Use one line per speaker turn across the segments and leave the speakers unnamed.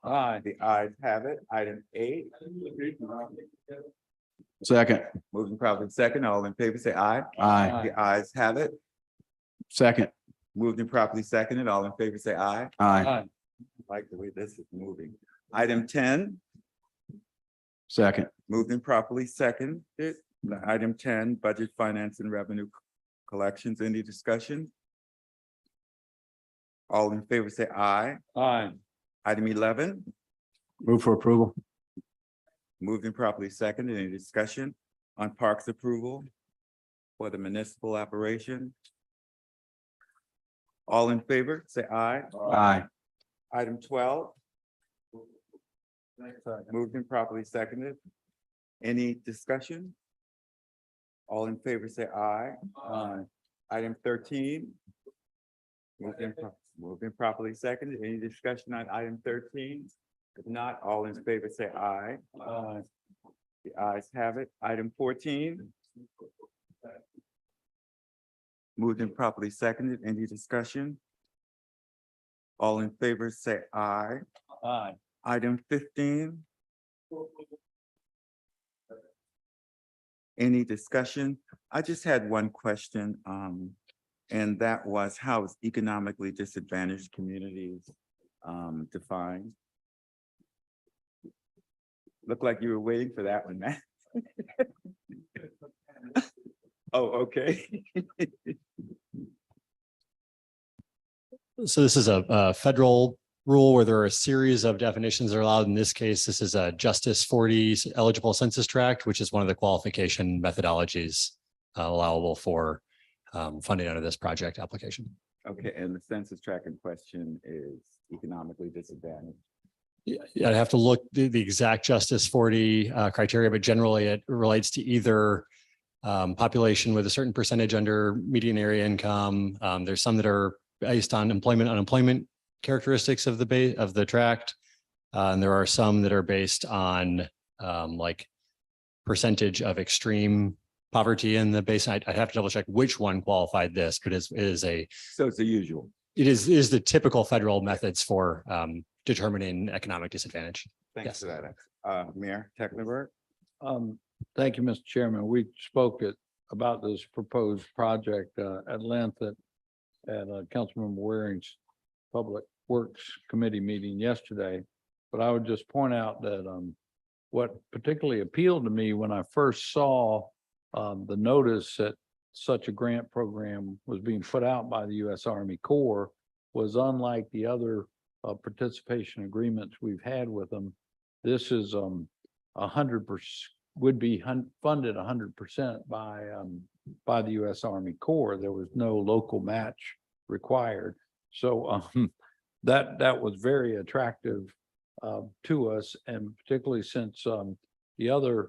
Aye.
The ayes have it. Item 8.
Second.
Moving properly second, all in favor, say aye.
Aye.
The ayes have it.
Second.
Moved and properly seconded, all in favor, say aye.
Aye.
Aye.
Like the way this is moving. Item 10,
Second.
moved and properly seconded. Item 10, budget, finance, and revenue collections. Any discussion? All in favor, say aye.
Aye.
Item 11,
Move for approval.
moved and properly seconded. Any discussion on parks approval for the municipal operation? All in favor, say aye.
Aye.
Item 12. Moved and properly seconded. Any discussion? All in favor, say aye.
Aye.
Item 13. Moved and properly seconded. Any discussion on item 13? If not, all in favor, say aye.
Aye.
The ayes have it. Item 14. Moved and properly seconded. Any discussion? All in favor, say aye.
Aye.
Item 15. Any discussion? I just had one question, and that was, how is economically disadvantaged communities defined? Looked like you were waiting for that one, Matt. Oh, okay.
So this is a federal rule where there are a series of definitions that are allowed. In this case, this is a Justice 40 eligible census tract, which is one of the qualification methodologies allowable for funding under this project application.
Okay, and the census tract in question is economically disadvantaged.
Yeah, I'd have to look the exact Justice 40 criteria, but generally it relates to either population with a certain percentage under median area income. There's some that are based on unemployment characteristics of the tract. And there are some that are based on like percentage of extreme poverty in the basin. I'd have to double check which one qualified this, but it is
So it's the usual.
it is the typical federal methods for determining economic disadvantage.
Thanks
Yes.
for that. Mayor Tecklenburg.
Thank you, Mr. Chairman. We spoke about this proposed project at length at Councilmember Waring's Public Works Committee meeting yesterday. But I would just point out that what particularly appealed to me when I first saw the notice that such a grant program was being put out by the U.S. Army Corps was, unlike the other participation agreements we've had with them, this is 100% would be funded 100% by the U.S. Army Corps. There was no local match required. So that was very attractive to us, and particularly since the other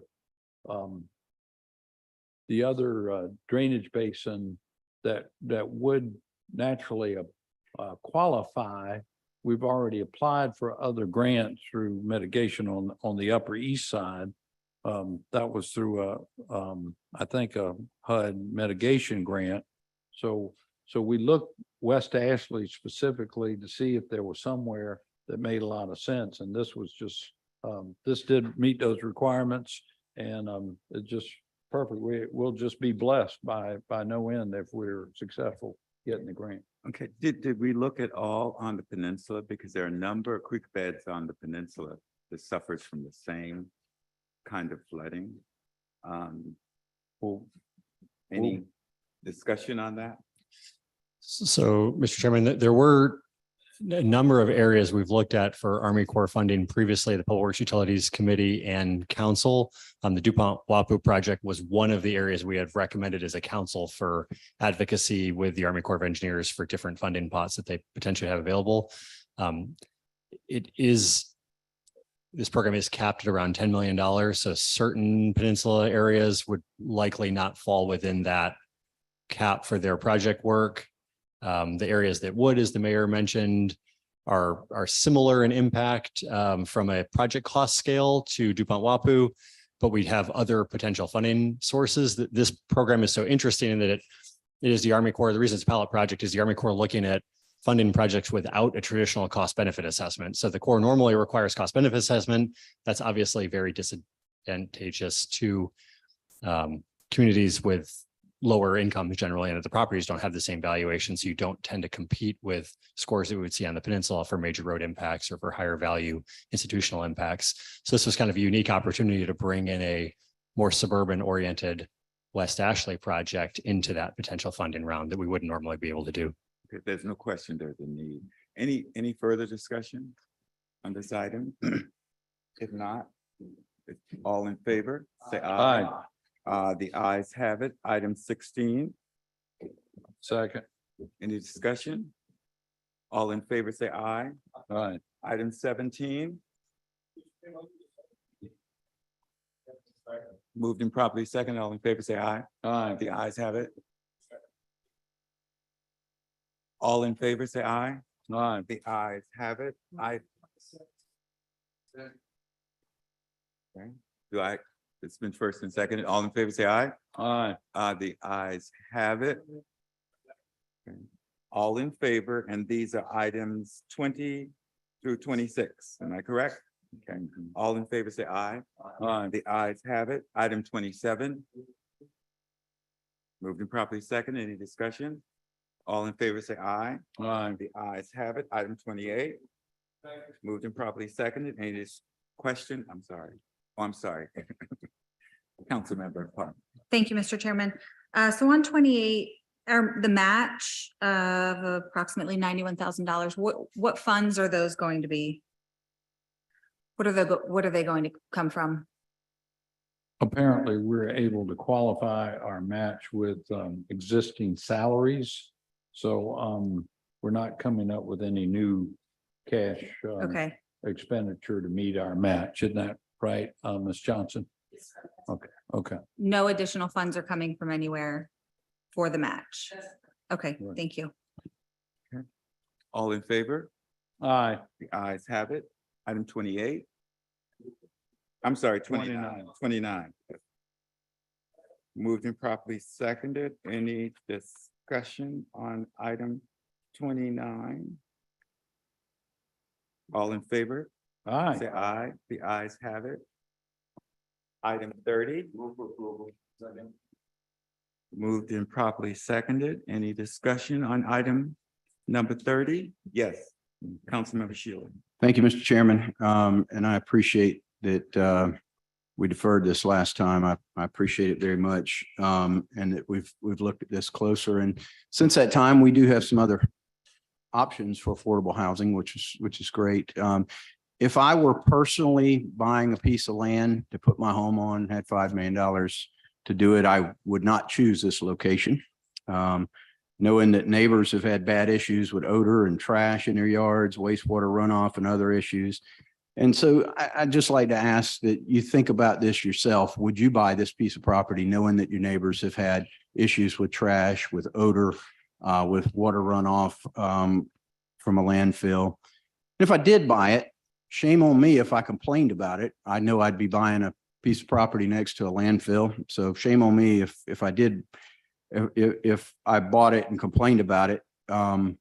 drainage basin that would naturally qualify, we've already applied for other grants through mitigation on the Upper East Side. That was through I think a HUD mitigation grant. So we looked West Ashley specifically to see if there was somewhere that made a lot of sense. And this was just, this did meet those requirements, and it's just perfect. We'll just be blessed by no end if we're successful getting the grant.
Okay, did we look at all on the peninsula? Because there are a number of creek beds on the peninsula that suffers from the same kind of flooding. Any discussion on that?
So, Mr. Chairman, there were a number of areas we've looked at for Army Corps funding previously, the Public Works Utilities Committee and Council. The DuPont Wapu project was one of the areas we had recommended as a council for advocacy with the Army Corps of Engineers for different funding pots that they potentially have available. This program is capped at around $10 million. So certain peninsula areas would likely not fall within that cap for their project work. The areas that would, as the mayor mentioned, are similar in impact from a project cost scale to DuPont Wapu, but we have other potential funding sources. This program is so interesting in that it is the Army Corps. The reason it's a pilot project is the Army Corps looking at funding projects without a traditional cost benefit assessment. So the Corps normally requires cost benefit assessment. That's obviously very disadvantageous to communities with lower incomes generally, and that the properties don't have the same valuation. So you don't tend to compete with scores that we would see on the peninsula for major road impacts or for higher value institutional impacts. So this was kind of a unique opportunity to bring in a more suburban oriented West Ashley project into that potential funding round that we wouldn't normally be able to do.
Okay, there's no question there's a need. Any further discussion on this item? If not, if all in favor, say aye. The ayes have it. Item 16,
Second.
any discussion? All in favor, say aye.
Aye.
Item 17. Moved and properly second. All in favor, say aye.
Aye.
The ayes have it. All in favor, say aye.
Aye.
The ayes have it. Okay. It's been first and second. All in favor, say aye.
Aye.
The ayes have it. Okay. All in favor, and these are items 20 through 26. Am I correct? Okay. All in favor, say aye.
Aye.
The ayes have it. Item 27. Moved and properly second. Any discussion? All in favor, say aye.
Aye.
The ayes have it. Item 28. Moved and properly seconded. Any question? I'm sorry. Oh, I'm sorry. Councilmember Park.
Thank you, Mr. Chairman. So on 28, the match of approximately $91,000, what funds are those going to be? What are they going to come from?
Apparently, we're able to qualify our match with existing salaries. So we're not coming up with any new cash
Okay,
expenditure to meet our match. Isn't that right, Ms. Johnson? Okay.
no additional funds are coming from anywhere for the match. Okay,
Right.
thank you.
All in favor?
Aye.
The ayes have it. Item 28. I'm sorry, 29. 29. Moved and properly seconded. Any discussion on item 29? All in favor?
Aye.
Say aye. The ayes have it. Item 30. Moved and properly seconded. Any discussion on item number 30? Yes, Councilmember Sheila.
Thank you, Mr. Chairman. And I appreciate that we deferred this last time. I appreciate it very much. And that we've looked at this closer. And since that time, we do have some other options for affordable housing, which is great. If I were personally buying a piece of land to put my home on, had $5 million to do it, I would not choose this location. Knowing that neighbors have had bad issues with odor and trash in their yards, wastewater runoff and other issues. And so I'd just like to ask that you think about this yourself. Would you buy this piece of property knowing that your neighbors have had issues with trash, with odor, with water runoff from a landfill? If I did buy it, shame on me if I complained about it. I know I'd be buying a piece of property next to a landfill. So shame on me if I did, if I bought it and complained about it. And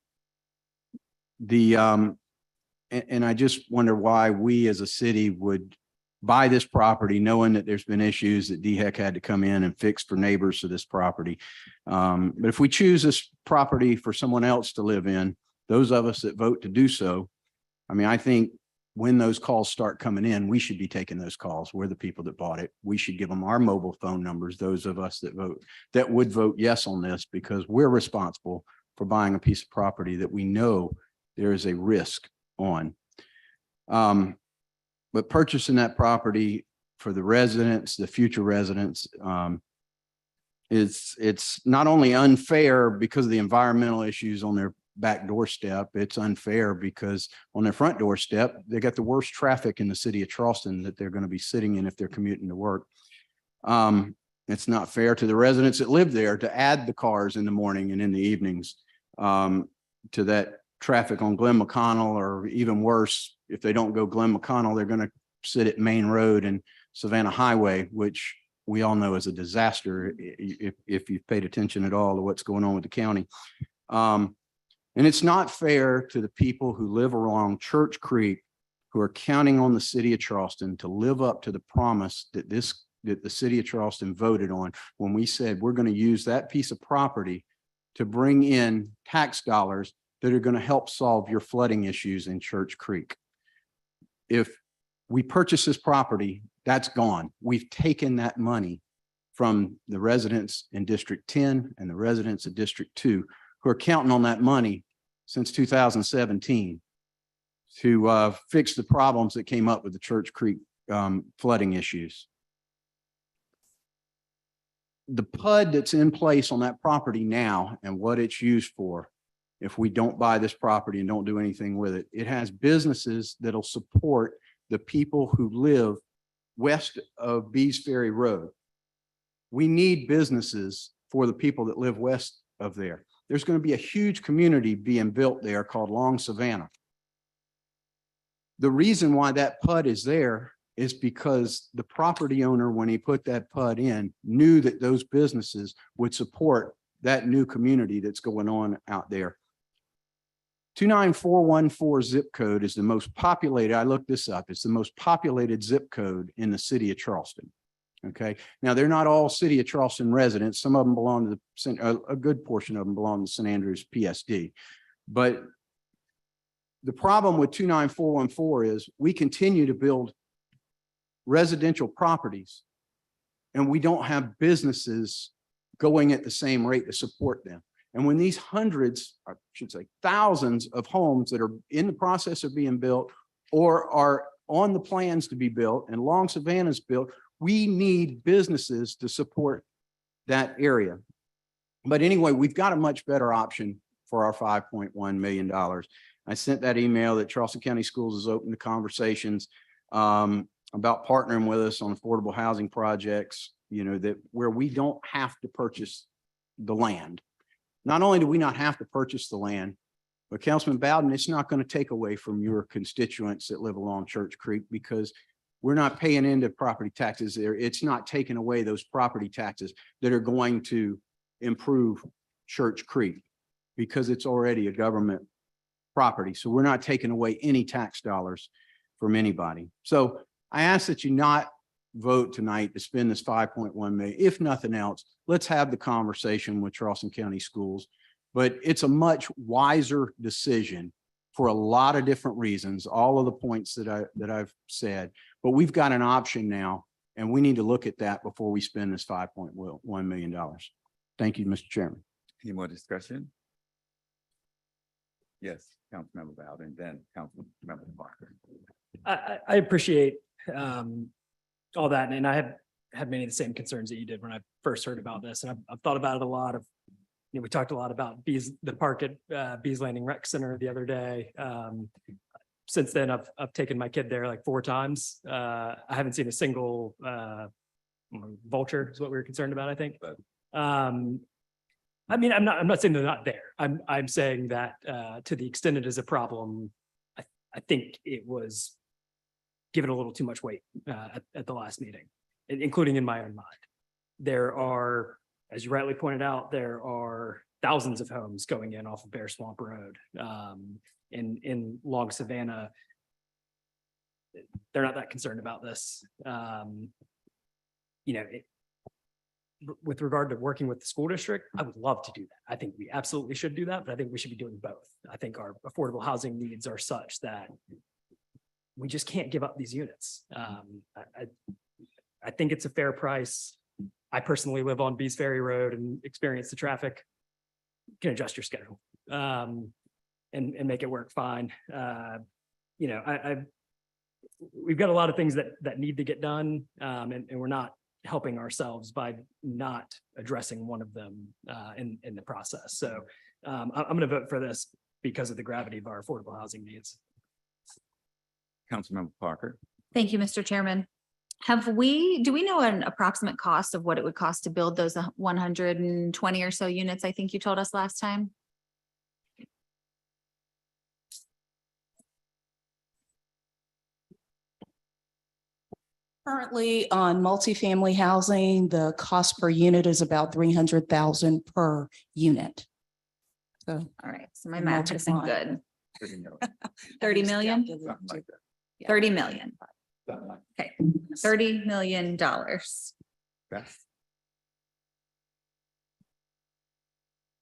I just wonder why we as a city would buy this property knowing that there's been issues that DHEC had to come in and fix for neighbors to this property. But if we choose this property for someone else to live in, those of us that vote to do so, I mean, I think when those calls start coming in, we should be taking those calls. We're the people that bought it. We should give them our mobile phone numbers, those of us that would vote yes on this, because we're responsible for buying a piece of property that we know there is a risk on. But purchasing that property for the residents, the future residents, it's not only unfair because of the environmental issues on their back doorstep. It's unfair because on their front doorstep, they got the worst traffic in the city of Charleston that they're going to be sitting in if they're commuting to work. It's not fair to the residents that live there to add the cars in the morning and in the evenings to that traffic on Glen McConnell, or even worse, if they don't go Glen McConnell, they're going to sit at Main Road and Savannah Highway, which we all know is a disaster if you've paid attention at all to what's going on with the county. And it's not fair to the people who live along Church Creek, who are counting on the city of Charleston to live up to the promise that the city of Charleston voted on when we said we're going to use that piece of property to bring in tax dollars that are going to help solve your flooding issues in Church Creek. If we purchase this property, that's gone. We've taken that money from the residents in District 10 and the residents of District 2 who are counting on that money since 2017 to fix the problems that came up with the Church Creek flooding issues. The PUD that's in place on that property now and what it's used for, if we don't buy this property and don't do anything with it, it has businesses that'll support the people who live west of Bees Ferry Road. We need businesses for the people that live west of there. There's going to be a huge community being built there called Long Savannah. The reason why that PUD is there is because the property owner, when he put that PUD in, knew that those businesses would support that new community that's going on out there. 29414 zip code is the most populated. I looked this up. It's the most populated zip code in the city of Charleston. Okay. Now they're not all city of Charleston residents. Some of them belong to a good portion of them belong to St. Andrews PSD. But the problem with 29414 is we continue to build residential properties and we don't have businesses going at the same rate to support them. And when these hundreds, I should say thousands of homes that are in the process of being built or are on the plans to be built and Long Savannah's built, we need businesses to support that area. But anyway, we've got a much better option for our $5.1 million. I sent that email that Charleston County Schools is open to conversations about partnering with us on affordable housing projects, you know, that where we don't have to purchase the land. Not only do we not have to purchase the land, but Councilman Bowden, it's not going to take away from your constituents that live along Church Creek because we're not paying into property taxes there. It's not taking away those property taxes that are going to improve Church Creek because it's already a government property. So we're not taking away any tax dollars from anybody. So I ask that you not vote tonight to spend this 5.1 million. If nothing else, let's have the conversation with Charleston County Schools. But it's a much wiser decision for a lot of different reasons, all of the points that I've said. But we've got an option now, and we need to look at that before we spend this $5.1 million. Thank you, Mr. Chairman.
Any more discussion? Yes, Councilmember Bowden, then Councilmember Parker.
I appreciate all that, and I had many of the same concerns that you did when I first heard about this, and I've thought about it a lot. We talked a lot about the park at Bees Landing Rec Center the other day. Since then, I've taken my kid there like 4 times. I haven't seen a single vulture is what we were concerned about, I think. But I mean, I'm not saying they're not there. I'm saying that to the extent it is a problem, I think it was given a little too much weight at the last meeting, including in my own mind. There are, as you rightly pointed out, there are thousands of homes going in off of Bear Swamp Road. In Long Savannah, they're not that concerned about this. With regard to working with the school district, I would love to do that. I think we absolutely should do that, but I think we should be doing both. I think our affordable housing needs are such that we just can't give up these units. I think it's a fair price. I personally live on Bees Ferry Road and experience the traffic. You can adjust your schedule and make it work fine. We've got a lot of things that need to get done, and we're not helping ourselves by not addressing one of them in the process. So I'm going to vote for this because of the gravity of our affordable housing needs.
Councilmember Parker.
Thank you, Mr. Chairman. Do we know an approximate cost of what it would cost to build those 120 or so units I think you told us last time?
Currently on multifamily housing, the cost per unit is about $300,000 per unit. So
All right, so my math isn't
multiply.
good.
30 million,
30 million?
something like that.
30 million.
Something like
Okay, $30 million.
that.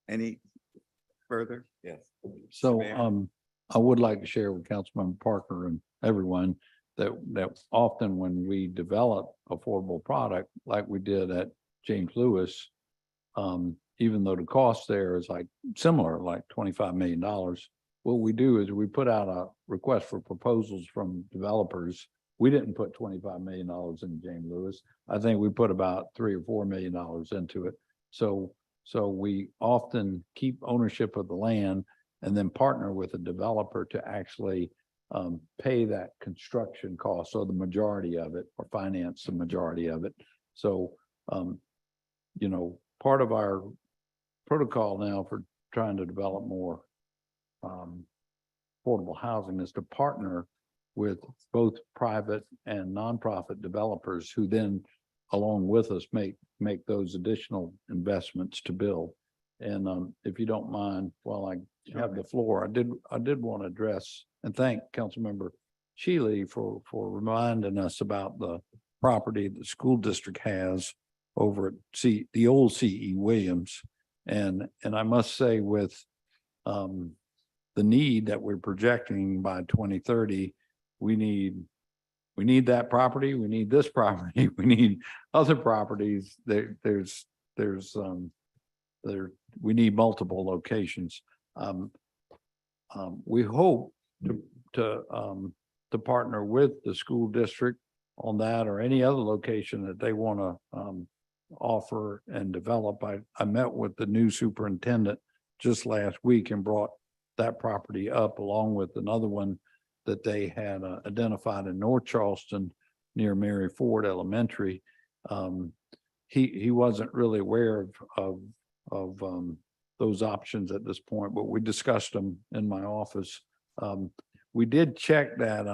Any further? Yes.
So,
Mayor?
I would like to share with Councilmember Parker and everyone that often when we develop affordable product like we did at James Lewis, even though the cost there is like similar, like $25 million, what we do is we put out a request for proposals from developers. We didn't put $25 million in James Lewis. I think we put about $3 or $4 million into it. So we often keep ownership of the land and then partner with a developer to actually pay that construction cost, or the majority of it, or finance the majority of it. So, you know, part of our protocol now for trying to develop more affordable housing is to partner with both private and nonprofit developers who then, along with us, make those additional investments to build. And if you don't mind, while I have the floor, I did want to address and thank Councilmember Shealy for reminding us about the property the school district has over at the old C.E. Williams. And I must say, with the need that we're projecting by 2030, we need that property. We need this property. We need other properties. We need multiple locations. We hope to partner with the school district on that, or any other location that they want to offer and develop. I met with the new superintendent just last week and brought that property up along with another one that they had identified in North Charleston near Mary Ford Elementary. He wasn't really aware of those options at this point, but we discussed them in my office. We did check that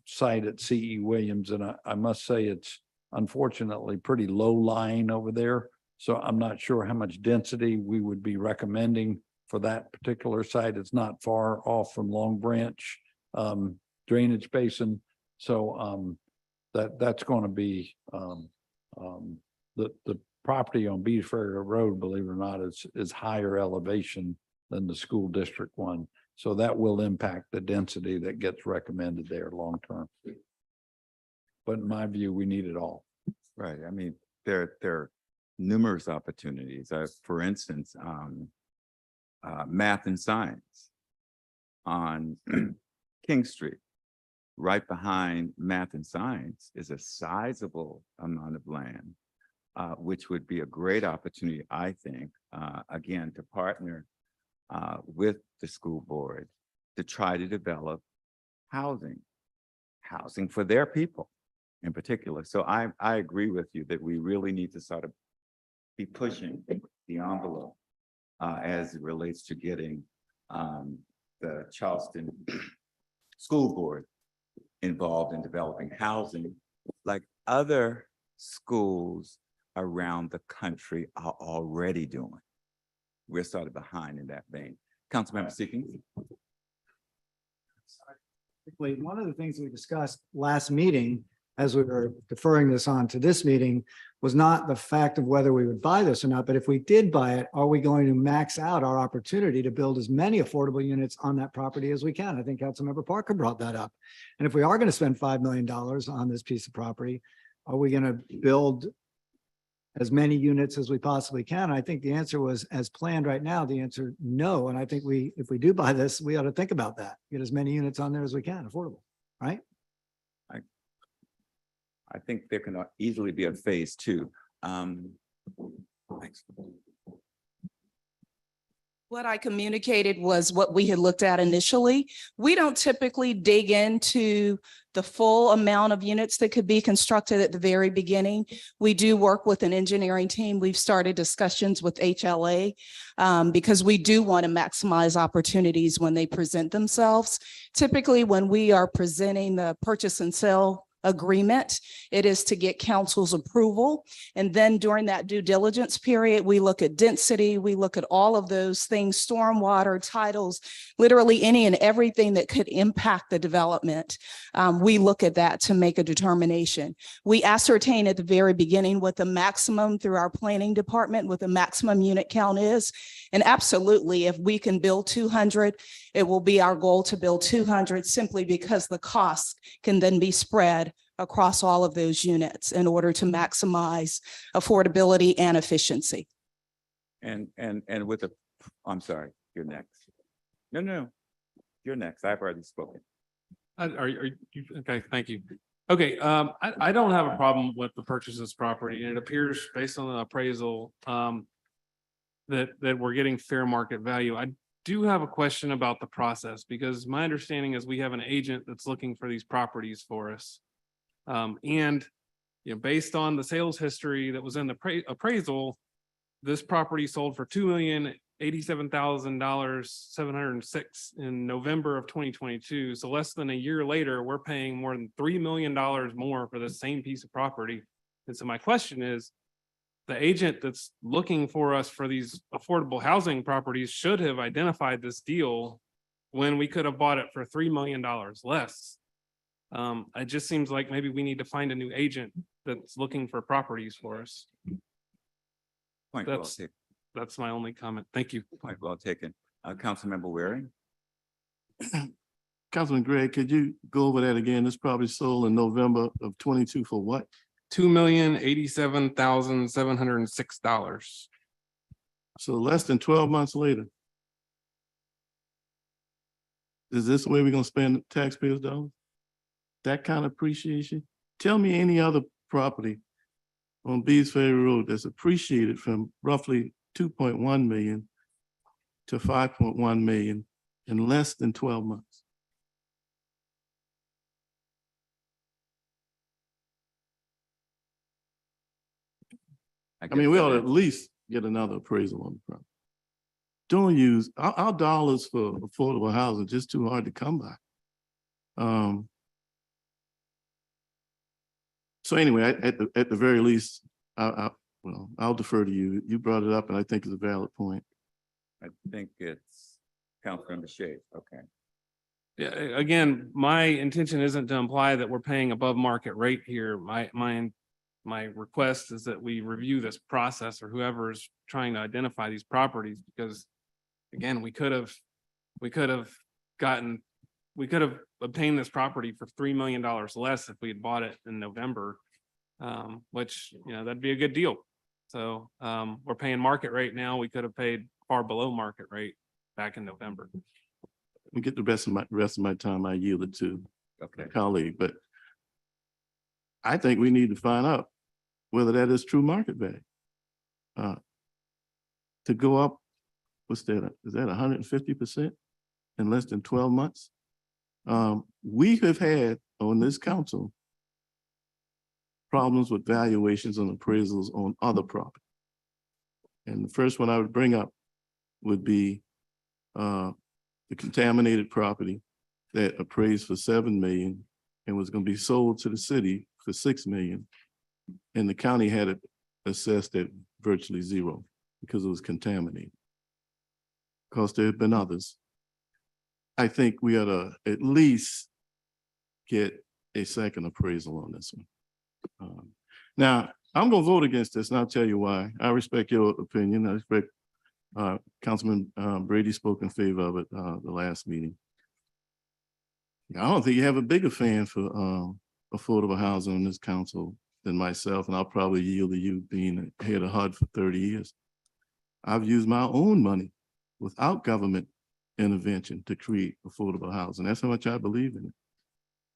site at C.E. Williams, and I must say it's unfortunately pretty low lying over there. So I'm not sure how much density we would be recommending for that particular site. It's not far off from Long Branch drainage basin. So that's going to be the property on Beach Ferry Road, believe it or not, is higher elevation than the school district one. So that will impact the density that gets recommended there long term. But in my view, we need it all.
Right. I mean, there are numerous opportunities. For instance, math and science on King Street, right behind math and science, is a sizable amount of land, which would be a great opportunity, I think, again, to partner with the school board to try to develop housing for their people in particular. So I agree with you that we really need to sort of be pushing the envelope as it relates to getting the Charleston School Board involved in developing housing like other schools around the country are already doing. We're sort of behind in that vein. Councilmember Seeking.
One of the things we discussed last meeting, as we were deferring this on to this meeting, was not the fact of whether we would buy this or not, but if we did buy it, are we going to max out our opportunity to build as many affordable units on that property as we can? I think Councilmember Parker brought that up. And if we are going to spend $5 million on this piece of property, are we going to build as many units as we possibly can? I think the answer was, as planned right now, the answer no. And I think if we do buy this, we ought to think about that. Get as many units on there as we can, affordable, right?
I think there can easily be a phase two.
what I communicated was what we had looked at initially. We don't typically dig into the full amount of units that could be constructed at the very beginning. We do work with an engineering team. We've started discussions with HLA because we do want to maximize opportunities when they present themselves. Typically, when we are presenting the purchase and sale agreement. It is to get council's approval. And then during that due diligence period, we look at density, we look at all of those things, stormwater, titles, literally any and everything that could impact the development. We look at that to make a determination. We ascertain at the very beginning what the maximum through our planning department, what the maximum unit count is. And absolutely, if we can build 200, it will be our goal to build 200 simply because the costs can then be spread across all of those units in order to maximize affordability and efficiency.
And with the, I'm sorry, you're next. No, you're next. I've already spoken.
Are you, okay, thank you. Okay, I don't have a problem with the purchase of this property, and it appears based on the appraisal that we're getting fair market value. I do have a question about the process, because my understanding is we have an agent that's looking for these properties for us. And you know, based on the sales history that was in the appraisal, this property sold for $2,087,706 in November of 2022. So less than a year later, we're paying more than $3 million more for the same piece of property. And so my question is, the agent that's looking for us for these affordable housing properties should have identified this deal when we could have bought it for $3 million less. It just seems like maybe we need to find a new agent that's looking for properties for us.
Point well taken.
That's my only comment. Thank you.
Point well taken. Councilmember Waring.
Councilman Gregg, could you go over that again? This property sold in November of 22 for what?
$2,087,706.
So less than 12 months later. Is this the way we're gonna spend taxpayers' dollars? That kind of appreciation? Tell me any other property on Bees Ferry Road that's appreciated from roughly 2.1 million to 5.1 million in less than 12 months. I mean, we ought to at least get another appraisal on the property. Don't use our dollars for affordable housing, just too hard to come by. So anyway, at the very least, I'll defer to you. You brought it up and I think it's a valid point.
I think it's Councilmember Shea. Okay.
Yeah, again, my intention isn't to imply that we're paying above market rate here. My request is that we review this process, or whoever is trying to identify these properties, because again, we could have obtained this property for $3 million less if we had bought it in November, which, you know, that'd be a good deal. So we're paying market rate now. We could have paid far below market rate back in November.
We get the rest of my time, I yield it to a colleague, but I think we need to find out whether that is true market value. To go up, what's that? Is that 150% in less than 12 months? We have had on this council problems with valuations and appraisals on other property. And the first one I would bring up would be the contaminated property that appraised for 7 million and was going to be sold to the city for 6 million. And the county had it assessed at virtually zero because it was contaminated. Of course, there have been others. I think we ought to at least get a second appraisal on this one. Now, I'm going to vote against this, and I'll tell you why. I respect your opinion. I respect Councilman Brady spoke in favor of it the last meeting. I don't think you have a bigger fan for affordable housing on this council than myself, and I'll probably yield to you being head of HUD for 30 years. I've used my own money without government intervention to create affordable housing. That's how much I believe in it.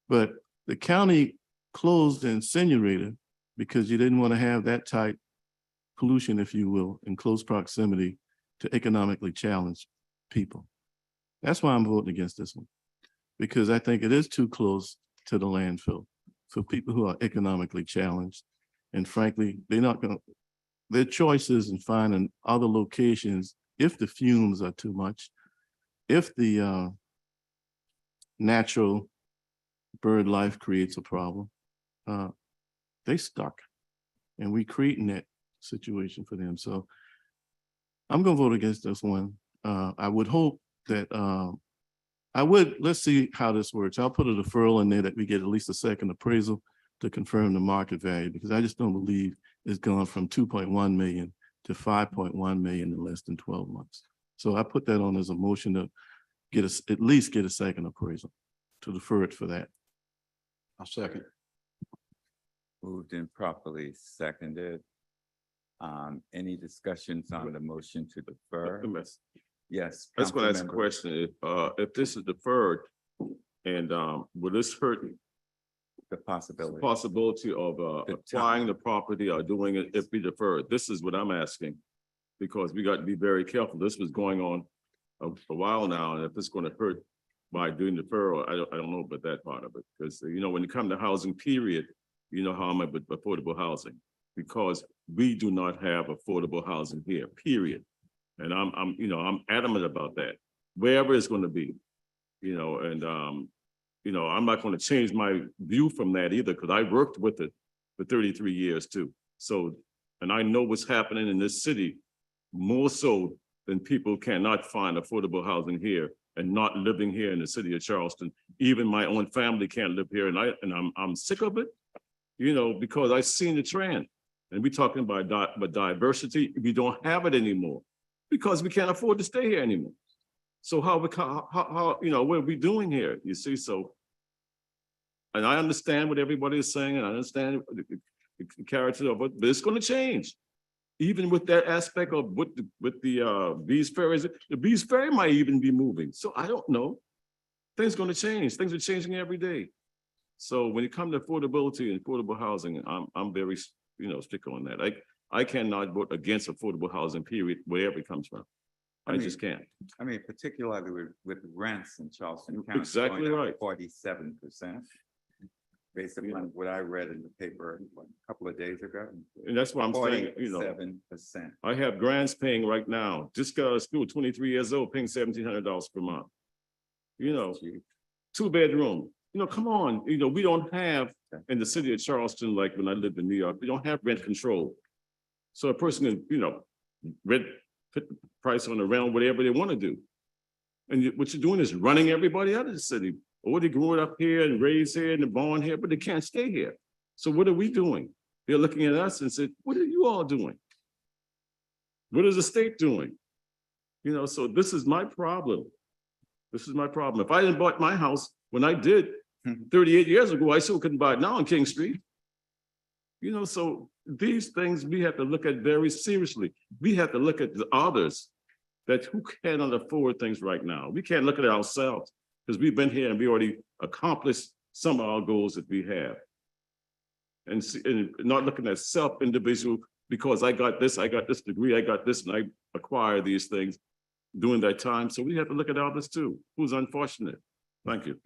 But the county closed the incinerator because you didn't want to have that type pollution, if you will, in close proximity to economically challenged people. That's why I'm voting against this one, because I think it is too close to the landfill for people who are economically challenged. And frankly, they're not going to, their choices in finding other locations, if the fumes are too much, if the natural bird life creates a problem, they stuck. And we creating that situation for them. So I'm gonna vote against this one. I would hope that, let's see how this works. I'll put a deferral in there that we get at least a second appraisal to confirm the market value, because I just don't believe it's gone from 2.1 million to 5.1 million in less than 12 months. So I put that on as a motion to get us, at least get a second appraisal, to defer it for that.
I'll second.
Moved and properly seconded. Any discussions on the motion to defer? Yes.
That's gonna ask a
Councilmember.
question. If this is deferred and, will this hurt
The
the
possibility.
possibility of,
The
acquiring the property or doing it if we defer it? This is what I'm asking. Because we got to be very careful. This was going on a while now, and if it's gonna hurt by doing deferral, I don't know about that part of it. Because, when it comes to housing, period, you know how I'm with affordable housing. Because we do not have affordable housing here, period. And I'm adamant about that, wherever it's gonna be, and, I'm not gonna change my view from that either, because I worked with it for 33 years too. So, and I know what's happening in this city more so than people cannot find affordable housing here and not living here in the city of Charleston. Even my own family can't live here, and I'm sick of it, because I've seen the trend. And we're talking about diversity, we don't have it anymore because we can't afford to stay here anymore. So how, what are we doing here? You see, so. And I understand what everybody is saying, and I understand the character of it, but it's gonna change. Even with that aspect of with the Bees Ferries, the Bees Ferry might even be moving. So I don't know. Things gonna change. Things are changing every day. So when it comes to affordability and affordable housing, I'm very, strict on that. I cannot vote against affordable housing, period, wherever it comes from. I just can't.
Particularly with rents in Charleston County.
Exactly right.
47%. Based upon what I read in the paper a couple of days ago.
And that's what I'm saying,
47%.
I have grants paying right now, just got out of school, 23 years old, paying $1,700 per month. 2-bedroom, come on, we don't have in the city of Charleston, like when I lived in New York, we don't have rent control. So a person can, put the price on the rent, whatever they want to do. And what you're doing is running everybody out of the city. Or they grew up here and raised here and born here, but they can't stay here. So what are we doing? They're looking at us and said, what are you all doing? What is the state doing? So this is my problem. This is my problem. If I didn't bought my house when I did 38 years ago, I still couldn't buy it now on King Street. So these things we have to look at very seriously. We have to look at the others that who cannot afford things right now. We can't look at ourselves. Because we've been here and we already accomplished some of our goals that we have. And not looking at self-individual, because I got this degree, I got this, and I acquired these things during that time. So we have to look at others too, who's unfortunate. Thank you.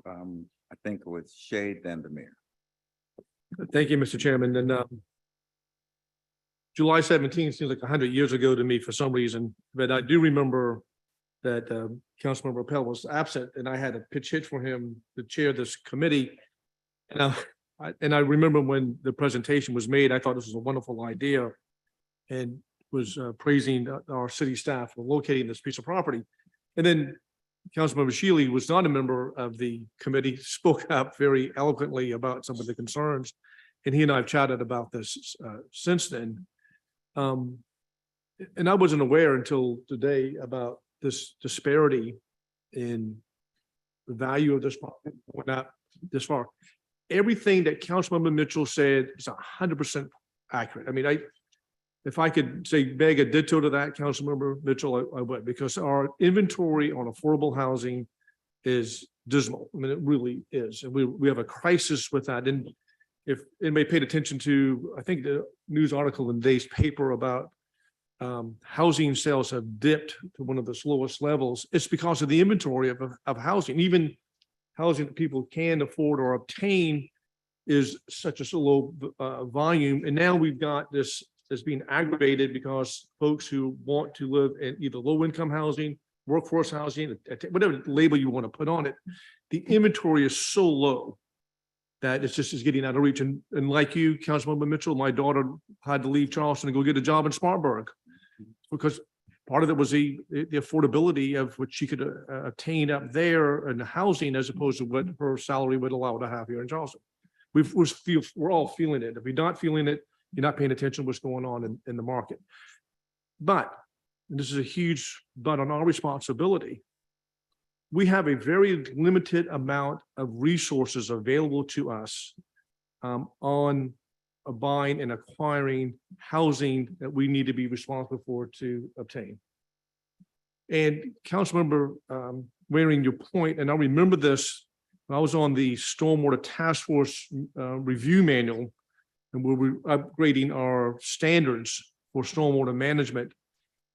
I think it was Shade then the mayor.
Thank you, Mr. Chairman. And July 17th seems like 100 years ago to me for some reason, but I do remember that Councilmember Appel was absent, and I had a pitch hit for him to chair this committee. And I remember when the presentation was made, I thought this was a wonderful idea, and was praising our city staff for locating this piece of property. And then Councilmember Shealy was not a member of the committee, spoke up very eloquently about some of the concerns, and he and I have chatted about this since then. And I wasn't aware until today about this disparity in the value of this property. We're not this far. Everything that Councilmember Mitchell said is 100% accurate. I mean, if I could say beg a ditto to that, Councilmember Mitchell, I would, because our inventory on affordable housing is dismal. I mean, it really is. And we have a crisis with that. And if anybody paid attention to, I think the news article in today's paper about housing sales have dipped to one of the slowest levels, it's because of the inventory of housing. Even housing that people can afford or obtain is such a low volume. And now we've got this that's being aggravated because folks who want to live in either low-income housing, workforce housing, whatever label you want to put on it, the inventory is so low that it's just is getting out of reach. And like you, Councilmember Mitchell, my daughter had to leave Charleston and go get a job in Spartanburg because part of it was the affordability of what she could obtain up there in the housing as opposed to what her salary would allow to have here in Charleston. We're all feeling it. If you're not feeling it, you're not paying attention to what's going on in the market. But, and this is a huge but on our responsibility, we have a very limited amount of resources available to us on buying and acquiring housing that we need to be responsible for to obtain. And Councilmember Waring, your point, and I remember this, when I was on the Stormwater Task Force review manual, and we were upgrading our standards for stormwater management.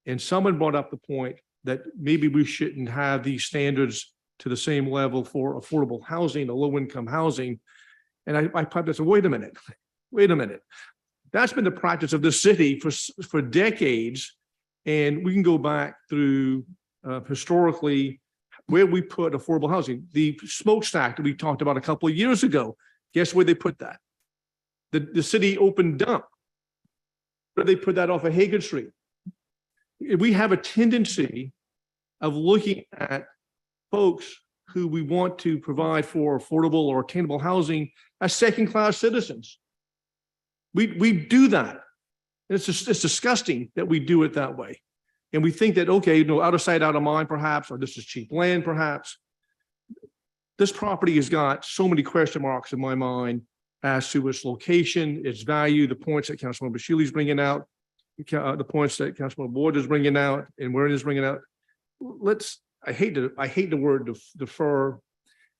And someone brought up the point that maybe we shouldn't have these standards to the same level for affordable housing or low-income housing. And I piped and said, wait a minute. That's been the practice of this city for decades. And we can go back through historically where we put affordable housing. The smokestack that we talked about a couple of years ago, guess where they put that? The city open dump. Where they put that off of Hagen Street. We have a tendency of looking at folks who we want to provide for affordable or attainable housing as second-class citizens. We do that. It's disgusting that we do it that way. And we think that, okay, out of sight, out of mind, perhaps, or this is cheap land, perhaps. This property has got so many question marks in my mind as to its location, its value, the points that Councilmember Shealy's bringing out, the points that Councilmember Ward is bringing out, and Warren is bringing out. I hate the word defer.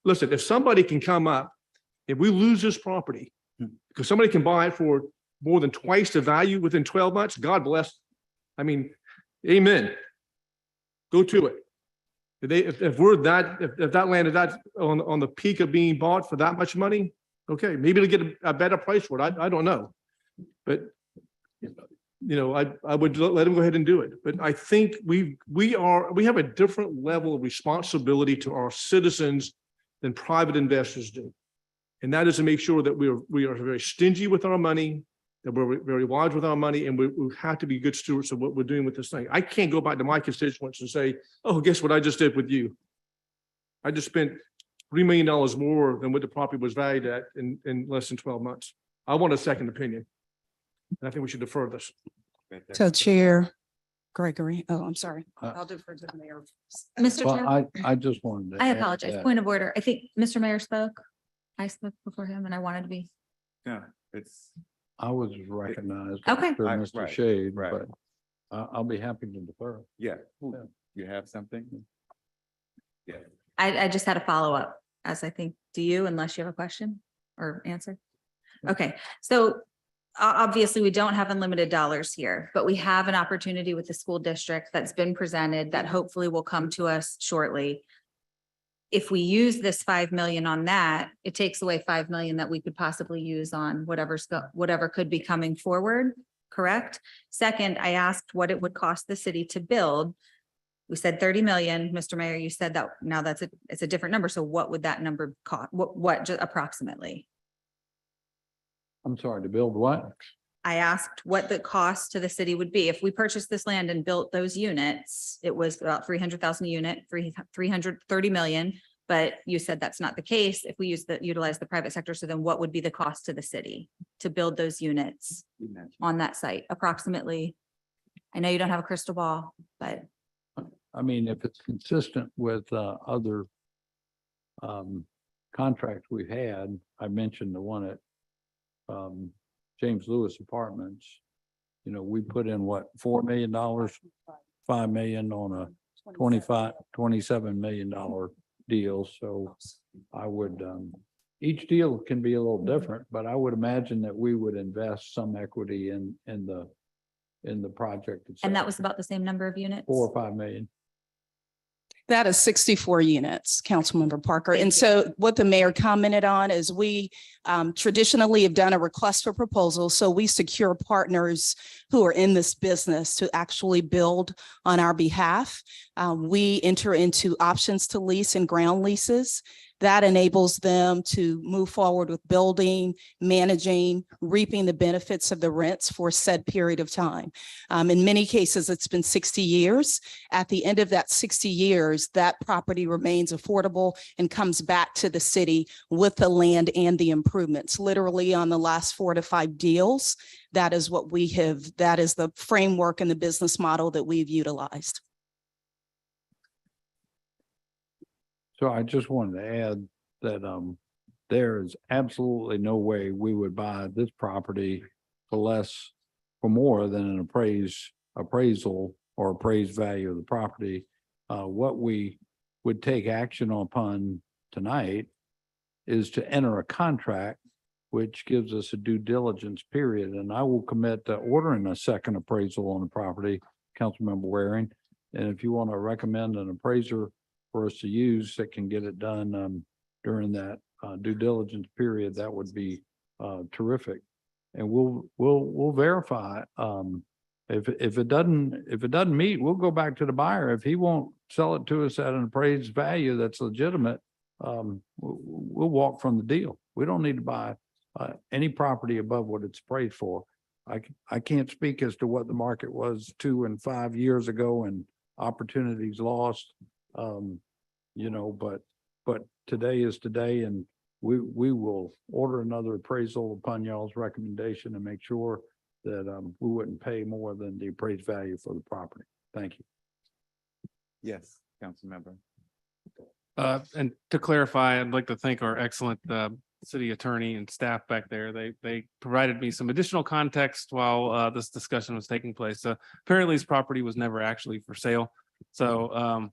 Listen, if somebody can come up, if we lose this property, because somebody can buy it for more than twice the value within 12 months, God bless. I mean, amen. Go to it. If that land is that on the peak of being bought for that much money, okay, maybe they'll get a better price for it. I don't know. But I would let them go ahead and do it. But I think we have a different level of responsibility to our citizens than private investors do. And that is to make sure that we are very stingy with our money, that we're very wise with our money, and we have to be good stewards of what we're doing with this thing. I can't go back to my constituents and say, oh, guess what I just did with you? I just spent $3 million more than what the property was valued at in less than 12 months. I want a second opinion. And I think we should defer this.
So Chair Gregory, I'm sorry. I'll defer to the mayor.
Mr.
Well,
Chair,
I just wanted to.
I
add
apologize.
that.
Point of order. I think Mr. Mayor spoke. I spoke before him and I wanted to be.
Yeah, it's.
I was recognized.
Okay.
After
Right,
Mr.
right,
Shade,
right.
but I'll be happy to defer.
Yeah, you have something? Yeah.
I just had a follow-up, as I think, do you, unless you have a question or answer? Okay, so obviously we don't have unlimited dollars here, but we have an opportunity with the school district that's been presented that hopefully will come to us shortly. If we use this 5 million on that, it takes away 5 million that we could possibly use on whatever could be coming forward, correct? Second, I asked what it would cost the city to build. We said 30 million. Mr. Mayor, you said that now it's a different number. So what would that number cost? What approximately?
I'm sorry, to build what?
I asked what the cost to the city would be. If we purchased this land and built those units, it was about 300,000 a unit, 330 million. But you said that's not the case if we utilize the private sector. So then what would be the cost to the city to build those units on that site approximately? I know you don't have a crystal ball, but.
I mean, if it's consistent with other contracts we've had, I mentioned the one at James Lewis Apartments. We put in what, $4 million, 5 million on a $27 million deal. So I would, each deal can be a little different, but I would imagine that we would invest some equity in the project itself.
And that was about the same number of units?
4 or 5 million.
That is 64 units, Councilmember Parker.
Thank
And
you.
so what the mayor commented on is we traditionally have done a request for proposal. So we secure partners who are in this business to actually build on our behalf. We enter into options to lease and ground leases. That enables them to move forward with building, managing, reaping the benefits of the rents for said period of time. In many cases, it's been 60 years. At the end of that 60 years, that property remains affordable and comes back to the city with the land and the improvements. Literally on the last 4 to 5 deals, that is what we have, that is the framework and the business model that we've utilized.
So I just wanted to add that there is absolutely no way we would buy this property for more than an appraisal or appraised value of the property. What we would take action upon tonight is to enter a contract, which gives us a due diligence period. And I will commit to ordering a second appraisal on the property, Councilmember Waring. And if you want to recommend an appraiser for us to use that can get it done during that due diligence period, that would be terrific. And we'll verify. If it doesn't meet, we'll go back to the buyer. If he won't sell it to us at an appraised value that's legitimate, we'll walk from the deal. We don't need to buy any property above what it's appraised for. I can't speak as to what the market was 2 and 5 years ago and opportunities lost. But today is today, and we will order another appraisal upon y'all's recommendation and make sure that we wouldn't pay more than the appraised value for the property. Thank you.
Yes, council member.
And to clarify, I'd like to thank our excellent city attorney and staff back there. They provided me some additional context while this discussion was taking place. Apparently this property was never actually for sale. So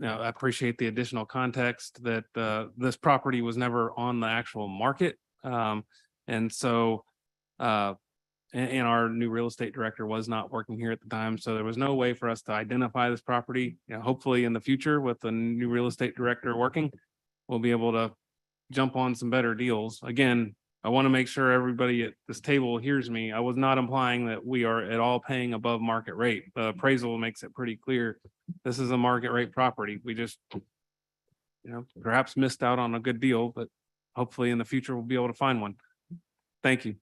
I appreciate the additional context that this property was never on the actual market. And so and our new real estate director was not working here at the time. So there was no way for us to identify this property. Hopefully in the future with the new real estate director working, we'll be able to jump on some better deals. Again, I want to make sure everybody at this table hears me. I was not implying that we are at all paying above market rate. The appraisal makes it pretty clear. This is a market rate property. We just, perhaps missed out on a good deal, but hopefully in the future we'll be able to find one. Thank you.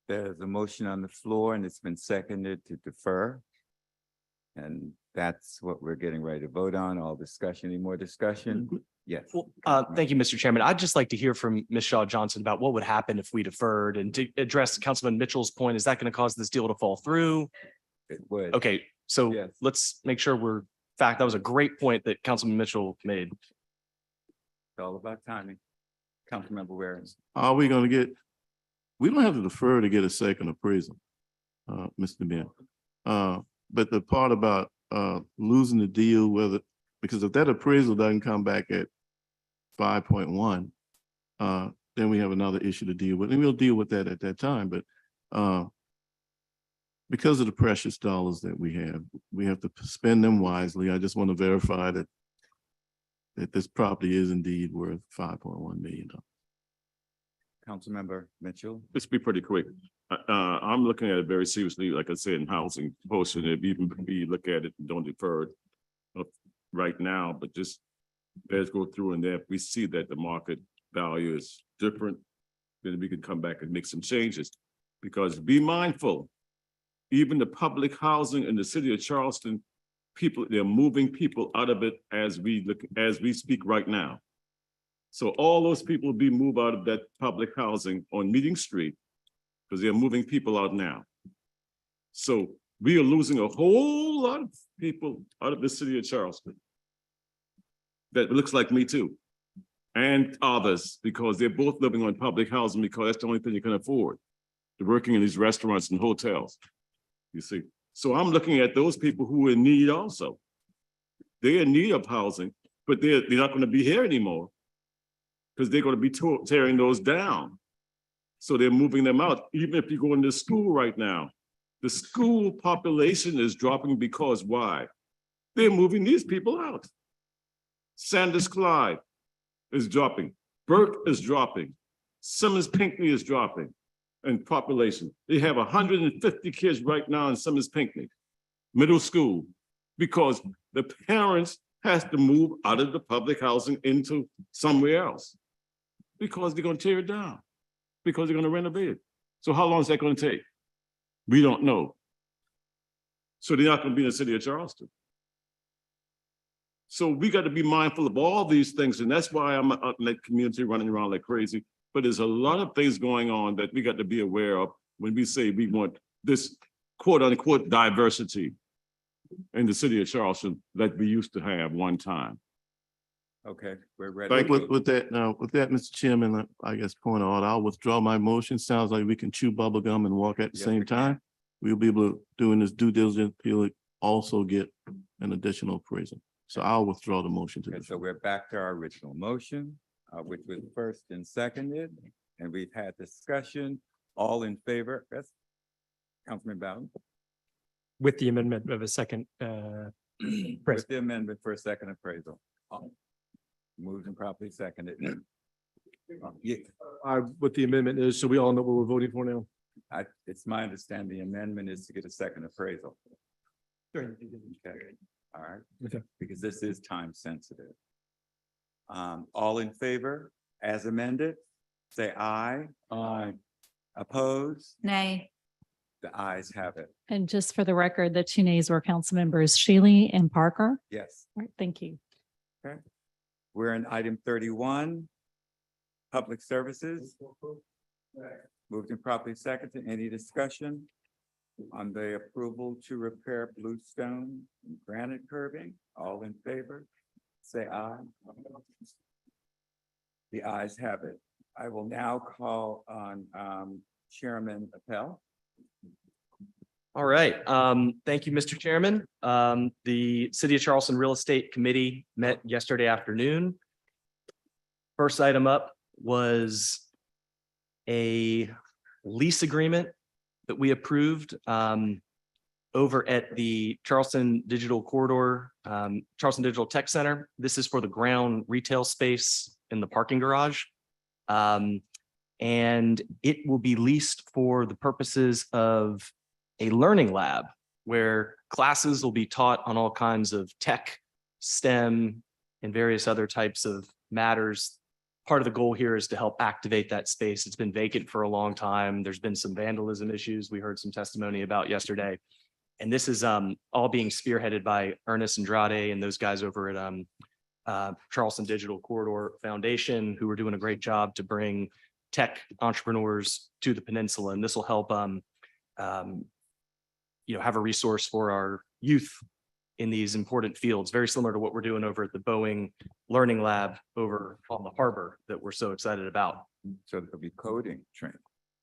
There's a motion on the floor and it's been seconded to defer. And that's what we're getting ready to vote on. All discussion, any more discussion? Yes.
Well, thank you, Mr. Chairman. I'd just like to hear from Ms. Shaw Johnson about what would happen if we deferred, and to address Councilman Mitchell's point, is that going to cause this deal to fall through?
It would.
Okay, so
Yes.
let's make sure that was a great point that Councilman Mitchell made.
It's all about timing. Councilmember Waring.
Are we gonna get, we don't have to defer to get a second appraisal, Mr. Ben. But the part about losing the deal, because if that appraisal doesn't come back at 5.1, then we have another issue to deal with, and we'll deal with that at that time. But because of the precious dollars that we have to spend them wisely. I just want to verify that this property is indeed worth $5.1 million.
Councilmember Mitchell.
This be pretty quick. I'm looking at it very seriously, like I said, in housing portion, if even we look at it and don't defer it right now, but just let's go through, and then if we see that the market value is different, then we can come back and make some changes. Because be mindful, even the public housing in the city of Charleston, they're moving people out of it as we speak right now. So all those people will be moved out of that public housing on Meeting Street because they're moving people out now. So we are losing a whole lot of people out of the city of Charleston. That looks like me too. And others, because they're both living on public housing because that's the only thing you can afford. They're working in these restaurants and hotels, you see. So I'm looking at those people who are in need also. They're in need of housing, but they're not going to be here anymore because they're going to be tearing those down. So they're moving them out. Even if you go into school right now, the school population is dropping because why? They're moving these people out. Sanders Clyde is dropping. Burke is dropping. Simmons Pinckney is dropping in population. They have 150 kids right now in Simmons Pinckney middle school because the parents has to move out of the public housing into somewhere else. Because they're gonna tear it down, because they're gonna renovate it. So how long is that gonna take? We don't know. So they're not gonna be in the city of Charleston. So we got to be mindful of all these things, and that's why I'm out in that community running around like crazy. But there's a lot of things going on that we got to be aware of when we say we want this quote unquote diversity in the city of Charleston that we used to have one time.
Okay, we're ready.
With that, Mr. Chairman, I guess point out, I'll withdraw my motion. Sounds like we can chew bubble gum and walk at the
Yes,
same
we can.
time. We'll be able to, doing this due diligence, he'll also get an additional appraisal. So I'll withdraw the motion to
Okay,
this.
so we're back to our original motion, which was first and seconded, and we've had discussion. All in favor? Yes. Councilman Bowden,
With the amendment of a second,
with the amendment for a second appraisal. Moved and properly seconded. Yeah,
What the amendment is, so we all know what we're voting for now.
it's my understanding the amendment is to get a second appraisal. Okay, all right.
Okay.
Because this is time sensitive. All in favor as amended, say aye.
Aye.
Opposed?
Nay.
The ayes have it.
And just for the record, the two nays were council members Shealy and Parker.
Yes.
All right, thank you.
We're in item 31, public services. Moved and properly seconded. Any discussion on the approval to repair bluestone and granite curbing? All in favor, say aye. The ayes have it. I will now call on Chairman Appel.
All right. Thank you, Mr. Chairman. The City of Charleston Real Estate Committee met yesterday afternoon. First item up was a lease agreement that we approved over at the Charleston Digital Corridor, Charleston Digital Tech Center. This is for the ground retail space in the parking garage. And it will be leased for the purposes of a learning lab where classes will be taught on all kinds of tech, STEM, and various other types of matters. Part of the goal here is to help activate that space. It's been vacant for a long time. There's been some vandalism issues we heard some testimony about yesterday. And this is all being spearheaded by Ernest Andrade and those guys over at Charleston Digital Corridor Foundation, who are doing a great job to bring tech entrepreneurs to the peninsula. And this will help have a resource for our youth in these important fields, very similar to what we're doing over at the Boeing Learning Lab over on the harbor that we're so excited about.
So there'll be coding training.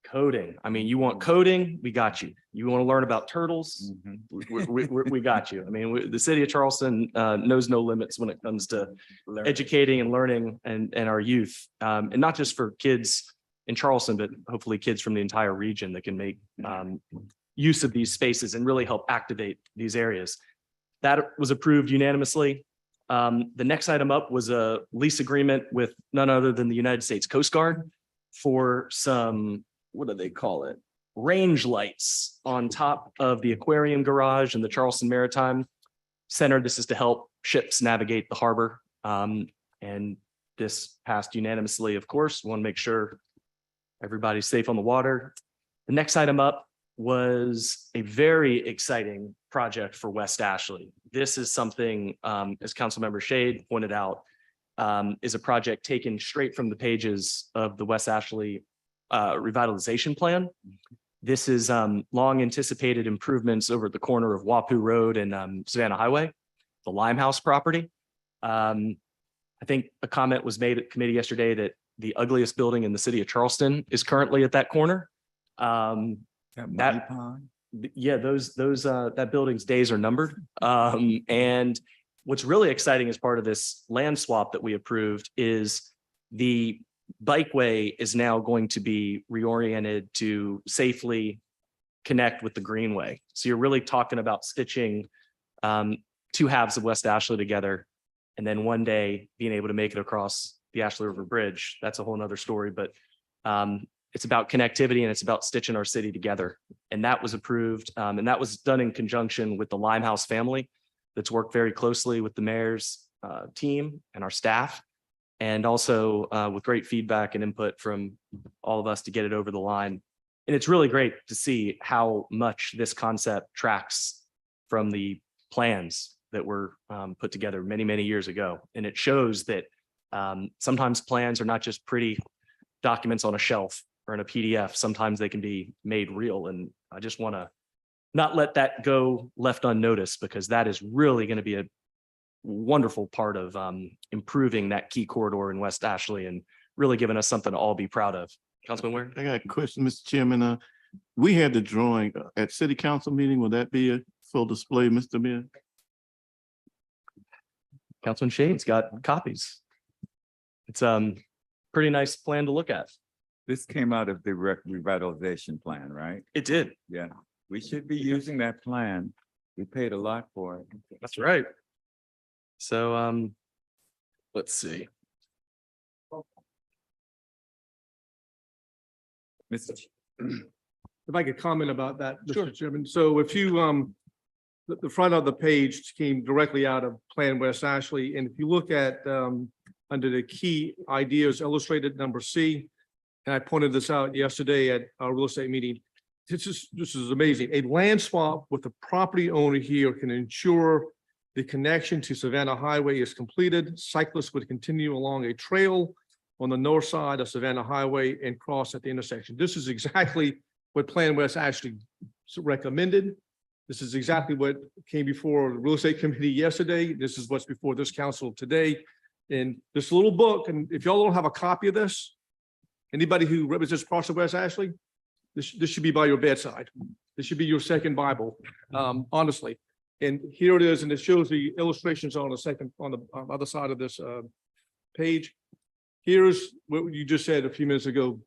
Coding. I mean, you want coding, we got you. You want to learn about turtles, we got you. I mean, the city of Charleston knows no limits when it comes to educating and learning and our youth. And not just for kids in Charleston, but hopefully kids from the entire region that can make use of these spaces and really help activate these areas. That was approved unanimously. The next item up was a lease agreement with none other than the United States Coast Guard for some, what do they call it? Range lights on top of the aquarium garage in the Charleston Maritime Center. This is to help ships navigate the harbor. And this passed unanimously, of course. We want to make sure everybody's safe on the water. The next item up was a very exciting project for West Ashley. This is something, as Councilmember Shade pointed out, is a project taken straight from the pages of the West Ashley revitalization plan. This is long anticipated improvements over at the corner of Wapu Road and Savannah Highway, the Limehouse property. I think a comment was made at committee yesterday that the ugliest building in the city of Charleston is currently at that corner. Yeah, that building's days are numbered. And what's really exciting as part of this land swap that we approved is the bikeway is now going to be reoriented to safely connect with the greenway. So you're really talking about stitching two halves of West Ashley together, and then one day being able to make it across the Ashley River Bridge. That's a whole nother story, but it's about connectivity and it's about stitching our city together. And that was approved. And that was done in conjunction with the Limehouse family that's worked very closely with the mayors team and our staff. And also with great feedback and input from all of us to get it over the line. And it's really great to see how much this concept tracks from the plans that were put together many, many years ago. And it shows that sometimes plans are not just pretty documents on a shelf or in a PDF. Sometimes they can be made real. And I just want to not let that go left unnoticed, because that is really going to be a wonderful part of improving that key corridor in West Ashley and really giving us something to all be proud of. Councilman Ware?
I got a question, Mr. Chairman. We had the drawing at city council meeting. Will that be a full display, Mr. Mayor?
Councilman Shade's got copies. It's pretty nice plan to look at.
This came out of the revitalization plan, right?
It did.
Yeah, we should be using that plan. We paid a lot for it.
That's right. So let's see.
Mr.
If I could comment about that, Mr. Chairman. So if you, the front of the page came directly out of Plan West Ashley. And if you look at under the key ideas illustrated number C, and I pointed this out yesterday at our real estate meeting. This is amazing. A land swap with the property owner here can ensure the connection to Savannah Highway is completed. Cyclists would continue along a trail on the north side of Savannah Highway and cross at the intersection. This is exactly what Plan West actually recommended. This is exactly what came before the real estate committee yesterday. This is what's before this council today. And this little book, and if y'all don't have a copy of this, anybody who represents parts of West Ashley, this should be by your bedside. This should be your second Bible, honestly. And here it is, and it shows the illustrations on the other side of this page. Here's what you just said a few minutes ago,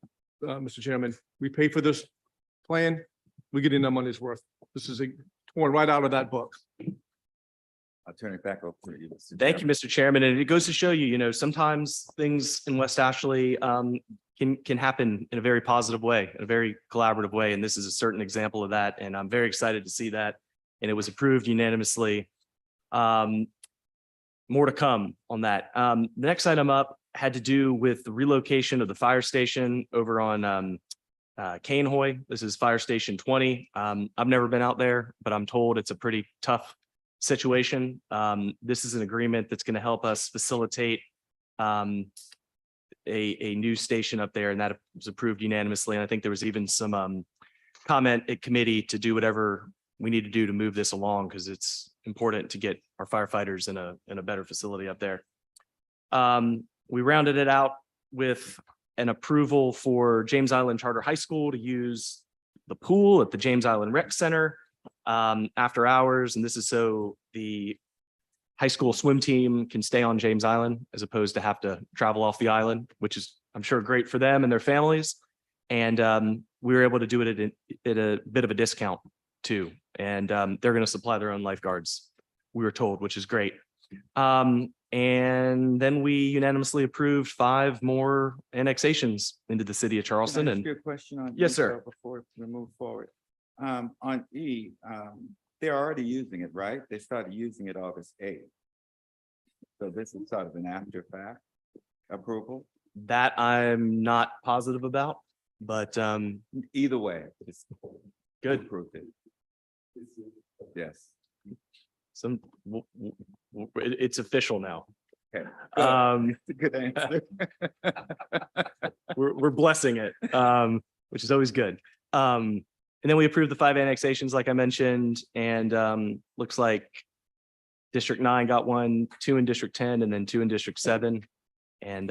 Mr. Chairman. We pay for this plan. We're getting our money's worth. This is torn right out of that book.
I'll turn it back over to you. Mr.
Thank you, Mr. Chairman. And it goes to show you, sometimes things in West Ashley can happen in a very positive way, in a very collaborative way. And this is a certain example of that. And I'm very excited to see that. And it was approved unanimously. More to come on that. The next item up had to do with the relocation of the fire station over on Cainhoy. This is Fire Station 20. I've never been out there, but I'm told it's a pretty tough situation. This is an agreement that's going to help us facilitate a new station up there, and that was approved unanimously. And I think there was even some comment at committee to do whatever we need to do to move this along, because it's important to get our firefighters in a better facility up there. We rounded it out with an approval for James Island Charter High School to use the pool at the James Island Rec Center after hours. And this is so the high school swim team can stay on James Island as opposed to have to travel off the island, which is, I'm sure, great for them and their families. And we were able to do it at a bit of a discount too. And they're going to supply their own lifeguards, we were told, which is great. And then we unanimously approved 5 more annexations into the city of Charleston.
Can I ask
And
you a question on
Yes,
E,
sir.
Before we move forward. On E, they're already using it, right? They started using it August 8th. So this is sort of an after fact approval.
that I'm not positive about, but
Either way, it's
good.
approved it. Yes.
Some, it's official now.
Okay.
It's
a good answer.
We're blessing it, which is always good. And then we approved the 5 annexations, like I mentioned, and looks like District 9 got 1, 2 in District 10, and then 2 in District 7. And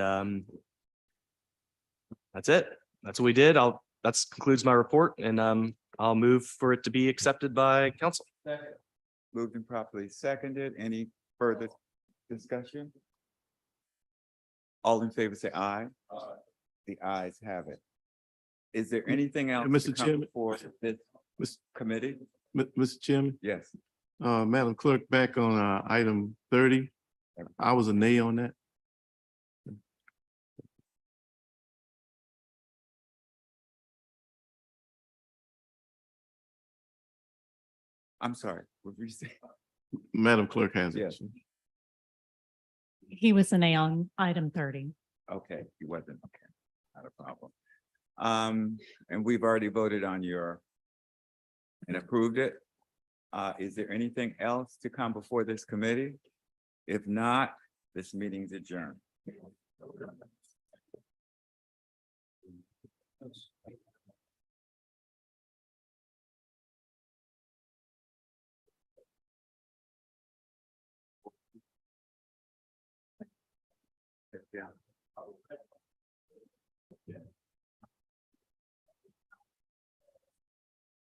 that's it. That's what we did. That concludes my report, and I'll move for it to be accepted by council.
Moved and properly seconded. Any further discussion? All in favor, say aye. The ayes have it. Is there anything else?
Mr.
to come
Chairman.
before this committee?
Mr. Chairman,
Yes.
Madam Clerk, back on item 30, I was a nay on that.
I'm sorry. What did you say?
Madam Clerk has it.
Yes.
He was an A on item 30.
Okay, he wasn't, okay, not a problem. And we've already voted on your and approved it. Is there anything else to come before this committee? If not, this meeting's adjourned. Yeah.